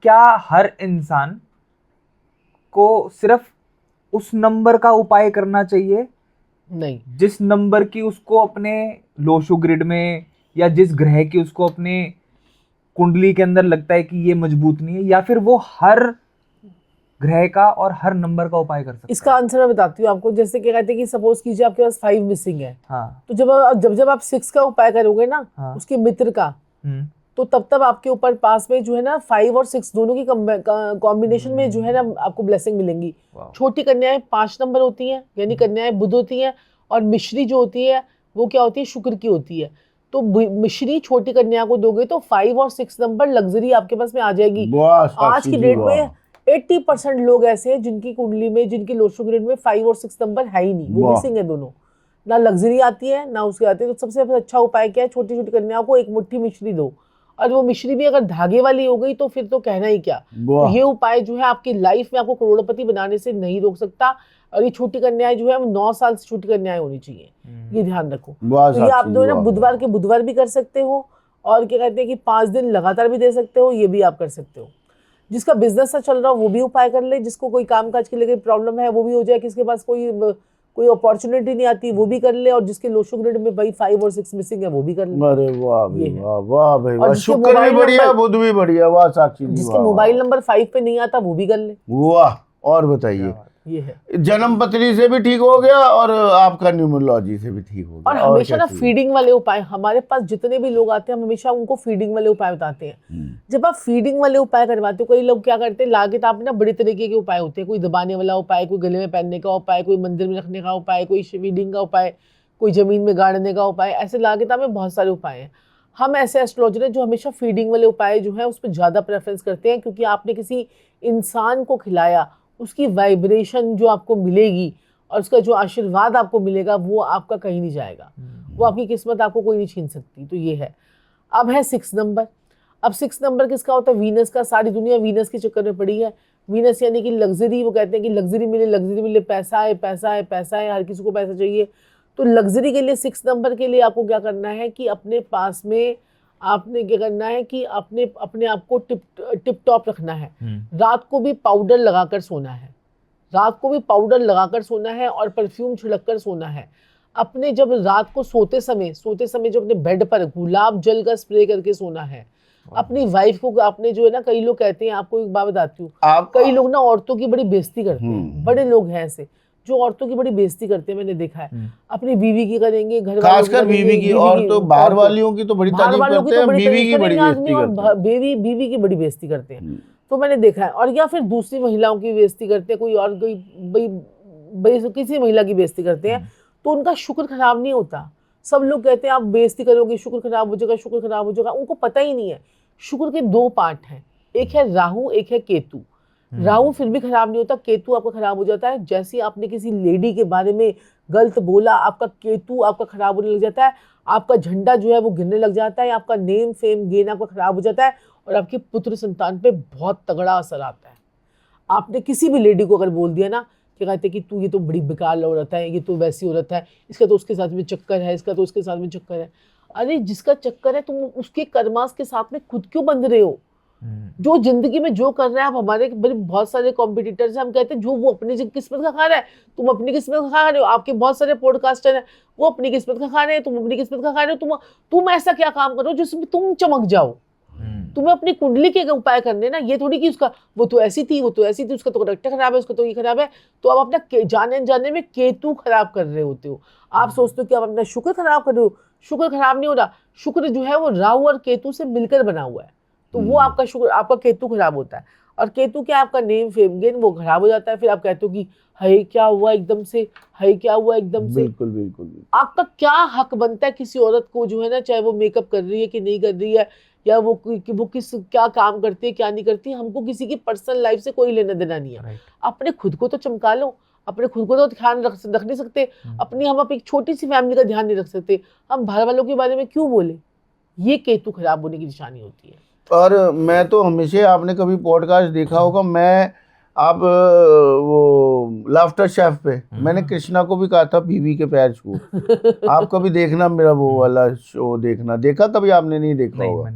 क्या हर इंसान को सिर्फ उस नंबर का उपाय करना चाहिए? नहीं, जिस नंबर की उसको अपने लोशो ग्रिड में, या जिस ग्रह की उसको अपने कुंडली के अंदर लगता है कि ये मजबूत नहीं है, या फिर वो हर ग्रह का और हर नंबर का उपाय कर सकता है? इसका आंसर मैं बताती हूँ आपको। जैसे क्या कहते हैं कि सपोज कीजिए आपके पास 5 मिसिंग है, हाँ। तो जब आप 6 का उपाय करोगे ना, हाँ। उसके मित्र का, तो तब आपके ऊपर पास में जो है ना 5 और 6 दोनों की कॉम्बिनेशन में जो है ना आपको ब्लेसिंग मिलेंगी। छोटी कन्याएं 5 नंबर होती हैं, यानी कन्याएं बुध होती हैं, और मिश्री जो होती है वो क्या होती है, शुक्र की होती है। तो मिश्री छोटी कन्या को दोगे तो 5 और 6 नंबर लग्जरी आपके पास में आ जाएगी। आज की डेट में 80% लोग ऐसे हैं जिनकी कुंडली में, जिनकी लोशो ग्रिड में 5 और 6 नंबर है ही नहीं, वो मिसिंग है दोनों। ना लग्जरी आती है ना उसकी आती है। तो सबसे अच्छा उपाय क्या है, छोटी छोटी कन्याओं को एक मुट्ठी मिश्री दो, और वो मिश्री भी अगर धागे वाली हो गई तो फिर तो कहना ही क्या। तो ये उपाय जो है आपकी लाइफ में आपको करोड़पति बनाने से नहीं रोक सकता। और ये छोटी कन्याएं जो है 9 साल से छोटी कन्याएं होनी चाहिए, ये ध्यान रखो। तो ये आप जो है ना बुधवार के बुधवार भी कर सकते हो, और क्या कहते हैं कि 5 दिन लगातार भी दे सकते हो, ये भी आप कर सकते हो। जिसका बिजनेस चल रहा हो वो भी उपाय कर ले, जिसको कोई काम काज के लिए प्रॉब्लम है वो भी हो जाए, किसके पास कोई अपॉर्चुनिटी नहीं आती वो भी कर ले, और जिसके लोशो ग्रिड में भाई 5 और 6 मिसिंग है वो भी कर ले। अरे वाह भाई, वाह वाह भाई, वाह, शुक्र भी बढ़िया, बुध भी बढ़िया, वाह साक्षी जी, जिसके मोबाइल नंबर 5 पे नहीं आता वो भी कर ले। वाह। और बताइए, ये है जन्म पत्री से भी ठीक हो गया और आपका न्यूमरोलॉजी से भी ठीक हो गया। और हमेशा ना फीडिंग वाले उपाय, हमारे पास जितने भी लोग आते हैं हम हमेशा उनको फीडिंग वाले उपाय बताते हैं। जब आप फीडिंग वाले उपाय करवाते हो, कई लोग क्या करते हैं, लागे तो आप ना बड़े तरीके के उपाय होते हैं, कोई दबाने वाला उपाय, कोई गले में पहनने का उपाय, कोई मंदिर में रखने का उपाय, कोई फीडिंग का उपाय, कोई जमीन में गाड़ने का उपाय, ऐसे लागे में बहुत सारे उपाय हैं। हम ऐसे एस्ट्रोलॉजर हैं जो हमेशा फीडिंग वाले उपाय जो है उस पर ज़्यादा प्रेफरेंस करते हैं, क्योंकि आपने किसी इंसान को खिलाया, उसकी वाइब्रेशन जो आपको मिलेगी और उसका जो आशीर्वाद आपको मिलेगा वो आपका कहीं नहीं जाएगा, वो आपकी किस्मत आपको कोई नहीं छीन सकती। तो ये है। अब है 6 नंबर। अब 6 नंबर किसका होता है, वीनस का। सारी दुनिया वीनस के चक्कर में पड़ी है। वीनस यानी कि लग्जरी, वो कहते हैं कि लग्जरी मिले, पैसा है, पैसा है, पैसा है, हर किसी को पैसा चाहिए। तो लग्जरी के लिए 6 नंबर के लिए आपको क्या करना है कि अपने पास में आपने क्या करना है कि अपने आप को टिप टॉप रखना है। रात को भी पाउडर लगाकर सोना है, रात को भी पाउडर लगाकर सोना है और परफ्यूम छिड़क कर सोना है। अपने जब रात को सोते समय जो अपने बेड पर गुलाब जल का स्प्रे करके सोना है। अपनी वाइफ को आपने जो है ना, कई लोग कहते हैं, आपको एक बात बताती हूँ, कई लोग ना औरतों की बड़ी बेइज्जती करते हैं, बड़े लोग हैं ऐसे जो औरतों की बड़ी बेइज्जती करते हैं, मैंने देखा है। अपनी बीवी की करेंगे, घर वालों खासकर बीवी की, और तो बाहर वालियों की तो बड़ी तारीफ करते हैं, बीवी की बड़ी बेइज्जती करते हैं, बीवी की बड़ी बेइज्जती करते हैं। तो मैंने देखा है। और या फिर दूसरी महिलाओं की बेइज्जती करते हैं, कोई और किसी महिला की बेइज्जती करते हैं, तो उनका शुक्र खराब नहीं होता। सब लोग कहते हैं आप बेइज्जती करोगे शुक्र खराब हो जाएगा, शुक्र खराब हो जाएगा। उनको पता ही नहीं है शुक्र के 2 पार्ट हैं, एक है राहु, एक है केतु। राहु फिर भी खराब नहीं होता, केतु आपका खराब हो जाता है। जैसे आपने किसी लेडी के बारे में गलत बोला, आपका केतु आपका खराब होने लग जाता है, आपका झंडा जो है वो गिरने लग जाता है, आपका नेम फेम गेन आपका खराब हो जाता है, और आपके पुत्र संतान पे बहुत तगड़ा असर आता है। आपने किसी भी लेडी को अगर बोल दिया ना कि कहते कि तू ये तो बड़ी बेकार औरत है, ये तो वैसी औरत है, इसका तो उसके साथ में चक्कर है, इसका तो उसके साथ में चक्कर है। अरे जिसका चक्कर है तुम उसके कर्मास के साथ में खुद क्यों बंध रहे हो? जो जिंदगी में जो कर रहे हैं आप, हमारे बहुत सारे कॉम्पिटिटर्स हैं, हम कहते हैं जो वो अपनी किस्मत का खा रहा है तुम अपनी किस्मत का खा रहे हो। आपके बहुत सारे पॉडकास्टर हैं, वो अपनी किस्मत का खा रहे हैं, तुम अपनी किस्मत का खा रहे हो। तुम ऐसा क्या काम करो जिसमें तुम चमक जाओ। तुम्हें अपनी कुंडली के उपाय करने ना, ये थोड़ी कि उसका वो तो ऐसी थी, वो तो ऐसी थी, उसका तो करेक्टर खराब है, उसका तो ये खराब है। तो आप अपना जाने में केतु खराब कर रहे होते हो। आप सोचते हो कि आप अपना शुक्र खराब कर रहे हो, शुक्र खराब नहीं हो रहा। शुक्र जो है वो राहु और केतु से मिलकर बना हुआ है, तो वो आपका शुक्र, आपका केतु खराब होता है। और केतु क्या, आपका नेम फेम गेन वो खराब हो जाता है। फिर आप कहते हो कि हाय क्या हुआ एकदम से, हाय क्या हुआ एकदम से। बिल्कुल बिल्कुल। आपका क्या हक बनता है किसी औरत को जो है ना, चाहे वो मेकअप कर रही है कि नहीं कर रही है, या वो किस क्या काम करती है क्या नहीं करती, हमको किसी की पर्सनल लाइफ से कोई लेना देना नहीं है। अपने खुद को तो चमका लो, अपने खुद को तो ध्यान रख नहीं सकते अपनी, हम अपनी छोटी सी फैमिली का ध्यान नहीं रख सकते, हम बाहर वालों के बारे में क्यों बोले? ये केतु खराब होने की निशानी होती है। और मैं तो हमेशा, आपने कभी पॉडकास्ट देखा होगा, मैं आप वो लाफ्टर शेफ पे मैंने कृष्णा को भी कहा था बीवी के पैर छू। आप कभी देखना मेरा वो वाला शो, देखना, देखा कभी आपने? नहीं देखा होगा।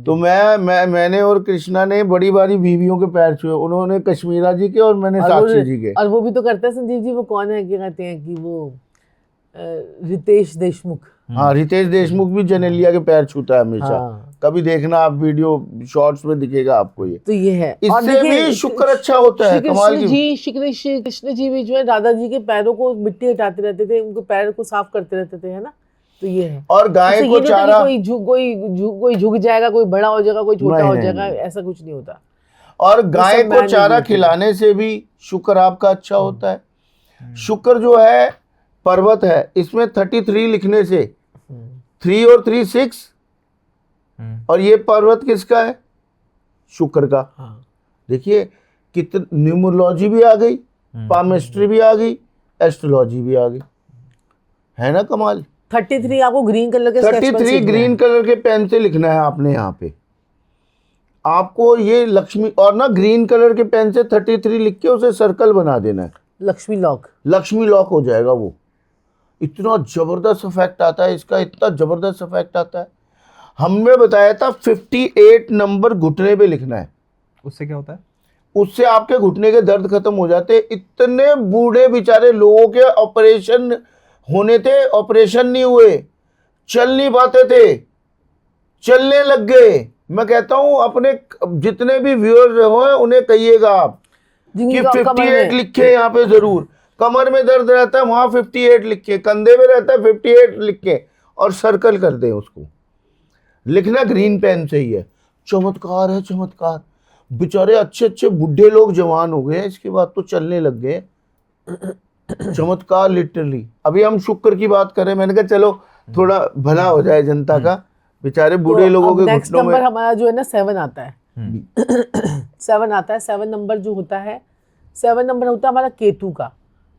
तो मैंने और कृष्णा ने बड़ी बारी बीवियों के पैर छुए, उन्होंने कश्मीरा जी के और मैंने साक्षी जी के। और वो भी तो करता है संजीव जी, वो कौन है, क्या कहते हैं कि वो रितेश देशमुख। हाँ, रितेश देशमुख भी जेनेलिया के पैर छूता है हमेशा। हाँ। कभी देखना आप वीडियो शॉर्ट्स में दिखेगा आपको ये। तो ये है, और इससे देखिए, भी शुक्र अच्छा होता है, कमाल की। श्री कृष्ण जी भी जो है दादा जी के पैरों को मिट्टी हटाते रहते थे, उनको पैर को साफ करते रहते थे, है ना। तो ये है। और गाय इससे को ये नहीं होता चारा, कि कोई झुक जाएगा, कोई बड़ा हो जाएगा, कोई छोटा हो नहीं, जाएगा, नहीं। ऐसा कुछ नहीं होता। और गाय सब को मैनेज चारा होता है। खिलाने से भी शुक्र आपका अच्छा होता है। शुक्र जो है पर्वत है, इसमें 33 लिखने से 3 और 3 6, और ये पर्वत किसका है? शुक्र का। हाँ। देखिए कितनी न्यूमरोलॉजी भी आ गई, पामेस्ट्री भी आ गई, एस्ट्रोलॉजी भी आ गई, है ना कमाल। 33 आपको ग्रीन कलर के sketch pen से 33 लिखना ग्रीन है। कलर के पेन से लिखना है आपने यहाँ पे। आपको ये लक्ष्मी, और ना ग्रीन कलर के पेन से 33 लिख के उसे सर्कल बना देना है, लक्ष्मी लॉक। लक्ष्मी लॉक हो जाएगा वो। इतना जबरदस्त इफेक्ट आता है इसका, इतना जबरदस्त इफेक्ट आता है। हमने बताया था 58 नंबर घुटने पे लिखना है। उससे क्या होता है? उससे आपके घुटने के दर्द खत्म हो जाते। इतने बूढ़े बेचारे लोगों के ऑपरेशन होने थे, ऑपरेशन नहीं हुए, चल नहीं पाते थे, चलने लग गए। मैं कहता हूं अपने जितने भी व्यूअर्स हो उन्हें कहिएगा आप कि 58 लिखे यहाँ पे जरूर। कमर में दर्द रहता है वहां 58 लिखे, कंधे में रहता है 58 लिखे, और सर्कल कर दें उसको। लिखना ग्रीन पेन से ही है। चमत्कार है, चमत्कार। बेचारे अच्छे अच्छे बुढ़े लोग जवान हो गए, इसके बाद तो चलने लग गए। चमत्कार लिटरली। अभी हम शुक्र की बात करें, मैंने कहा चलो थोड़ा भला हो जाए जनता का। बेचारे बूढ़े लोगों के नेक्स्ट घुटनों नंबर में। हमारा जो है ना 7 आता है। 7 आता है। 7 नंबर जो होता है, 7 नंबर होता है हमारा केतु का।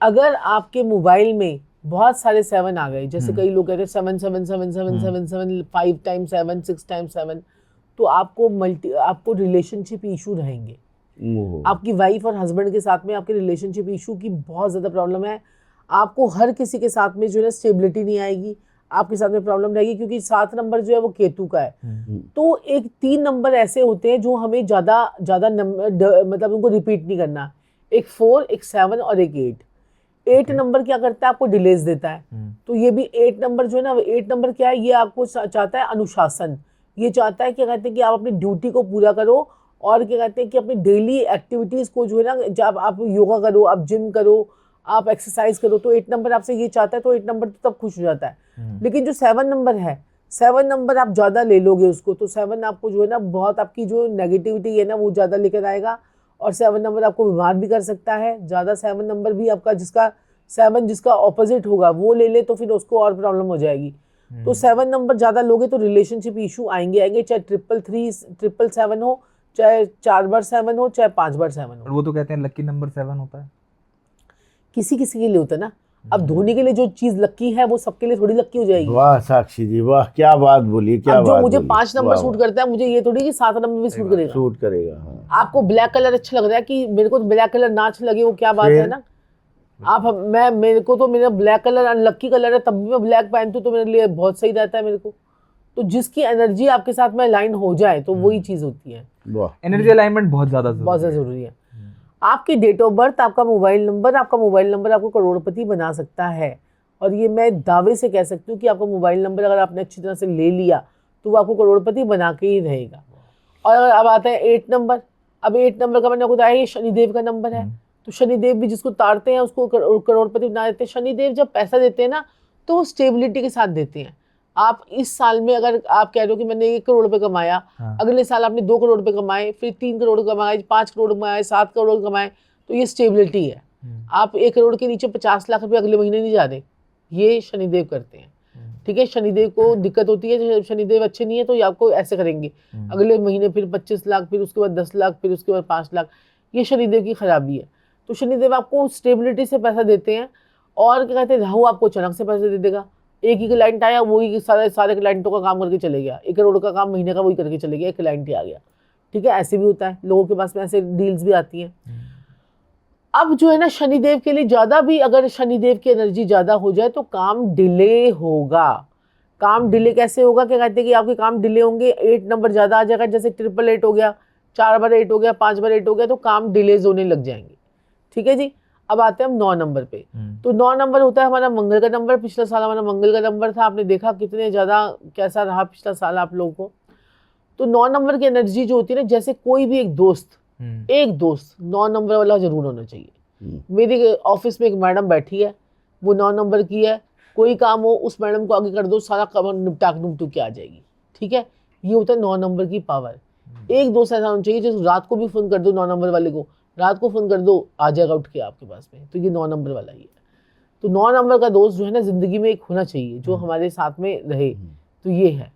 अगर आपके मोबाइल में बहुत सारे 7 आ गए, जैसे कई लोग कहते हैं 7 7 7 7 7 7 5 टाइम्स 7 6 टाइम्स 7, तो आपको रिलेशनशिप इशू रहेंगे। आपकी वाइफ और हस्बैंड के साथ में आपके रिलेशनशिप इशू की बहुत ज़्यादा प्रॉब्लम है। आपको हर किसी के साथ में जो है स्टेबिलिटी नहीं आएगी, आपके साथ में प्रॉब्लम रहेगी, क्योंकि 7 नंबर जो है वो केतु का है। तो एक 3 नंबर ऐसे होते हैं जो हमें ज़्यादा मतलब उनको रिपीट नहीं करना। एक 4, एक 7 और एक 8। 8 नंबर क्या करता है, आपको डिलेज देता है। तो ये भी 8 नंबर जो है ना, 8 नंबर क्या है, ये आपको चाहता है अनुशासन। ये चाहता है, क्या कहते हैं कि आप अपनी ड्यूटी को पूरा करो, और क्या कहते हैं कि अपनी डेली एक्टिविटीज़ को जो है ना, जब आप योगा करो, आप जिम करो, आप एक्सरसाइज करो, तो 8 नंबर आपसे ये चाहता है। तो 8 नंबर तो तब खुश हो जाता है। लेकिन जो 7 नंबर है, 7 नंबर आप ज़्यादा ले लोगे उसको, तो 7 आपको जो है ना बहुत आपकी जो नेगेटिविटी है ना वो ज़्यादा लेकर आएगा, और 7 नंबर आपको बीमार भी कर सकता है। ज़्यादा 7 नंबर भी आपका जिसका ऑपोजिट होगा वो ले ले, तो फिर उसको और प्रॉब्लम हो जाएगी। तो 7 नंबर ज़्यादा लोगे तो रिलेशनशिप इशू आएंगे, चाहे 333 777 हो, चाहे 4 बार 7 हो, चाहे 5 बार 7 हो। वो तो कहते हैं लकी नंबर 7 होता है। किसी किसी के लिए होता है ना। अब धोनी के लिए जो चीज लक्की है वो सबके लिए थोड़ी लक्की हो जाएगी। वाह साक्षी जी, वाह, क्या बात बोली, क्या अब जो बात मुझे बोली। 5 नंबर सूट करता है, मुझे ये थोड़ी कि 7 नंबर भी सूट करेगा। सूट करेगा, हाँ। आपको ब्लैक कलर अच्छा लग रहा है कि मेरे को ब्लैक कलर ना अच्छा लगे, वो क्या बात है ना। मेरे को तो मेरा ब्लैक कलर अनलक्की कलर है, तब भी मैं ब्लैक पहनती हूँ, तो मेरे लिए बहुत सही रहता है मेरे को। तो जिसकी एनर्जी आपके साथ में अलाइन हो जाए तो वही चीज होती है। एनर्जी अलाइनमेंट बहुत ज्यादा जरूरी है। आपकी डेट ऑफ बर्थ, आपका मोबाइल नंबर आपको करोड़पति बना सकता है। और ये मैं दावे से कह सकती हूँ कि आपका मोबाइल नंबर अगर आपने अच्छी तरह से ले लिया तो वो आपको करोड़पति बना के ही रहेगा। और अगर अब आता है 8 नंबर, अब 8 नंबर का मैंने आपको बताया ये शनिदेव का नंबर है। तो शनिदेव भी जिसको तारते हैं उसको करोड़पति बना देते हैं। शनिदेव जब पैसा देते हैं ना तो वो स्टेबिलिटी के साथ देते हैं। आप इस साल में अगर आप कह रहे हो कि मैंने 1 करोड़ रुपए कमाया, अगले साल आपने 2 करोड़ रुपए कमाए, फिर 3 करोड़ कमाए, 5 करोड़ कमाए, 7 करोड़ कमाए, तो ये स्टेबिलिटी है। आप 1 करोड़ के नीचे 50 लाख रुपए अगले महीने नहीं जा रहे, ये शनिदेव करते हैं। ठीक है, शनिदेव को दिक्कत होती है, शनिदेव अच्छे नहीं है तो ये आपको ऐसे करेंगे, अगले महीने फिर 25 लाख, फिर उसके बाद 10 लाख, फिर उसके बाद 5 लाख। ये शनिदेव की खराबी है। तो शनिदेव आपको स्टेबिलिटी से पैसा देते हैं। और क्या कहते हैं, राहु आपको अचानक से पैसा दे देगा। एक ही क्लाइंट आया, वही सारे क्लाइंटों का काम करके चले गया, 1 करोड़ का काम महीने का वही करके चले गया, एक क्लाइंट ही आ गया। ठीक है, ऐसे भी होता है, लोगों के पास में ऐसे डील्स भी आती हैं। अब जो है ना शनिदेव के लिए ज़्यादा भी अगर शनिदेव की एनर्जी ज़्यादा हो जाए तो काम डिले होगा। काम डिले कैसे होगा, क्या कहते हैं कि आपके काम डिले होंगे, 8 नंबर ज़्यादा आ जाएगा, जैसे 888 हो गया, 4 बार 8 हो गया, 5 बार 8 हो गया, तो काम डिलेज होने लग जाएंगे। ठीक है जी। अब आते हैं हम 9 नंबर पे। तो 9 नंबर होता है हमारा मंगल का नंबर। पिछला साल हमारा मंगल का नंबर था, आपने देखा कितने ज़्यादा कैसा रहा पिछला साल आप लोगों को। तो 9 नंबर की एनर्जी जो होती है ना, जैसे कोई भी एक दोस्त 9 नंबर वाला जरूर होना चाहिए। मेरे ऑफिस में एक मैडम बैठी है, वो 9 नंबर की है, कोई काम हो उस मैडम को आगे कर दो, सारा काम निपटू के आ जाएगी। ठीक है, ये होता है 9 नंबर की पावर। एक दोस्त ऐसा होना चाहिए जो रात को भी फोन कर दो 9 नंबर वाले को, रात को फोन कर दो, आ जाएगा उठ के आपके पास में। तो ये 9 नंबर वाला ही है। तो 9 नंबर का दोस्त जो है ना जिंदगी में एक होना चाहिए, जो हमारे साथ में रहे। तो ये है।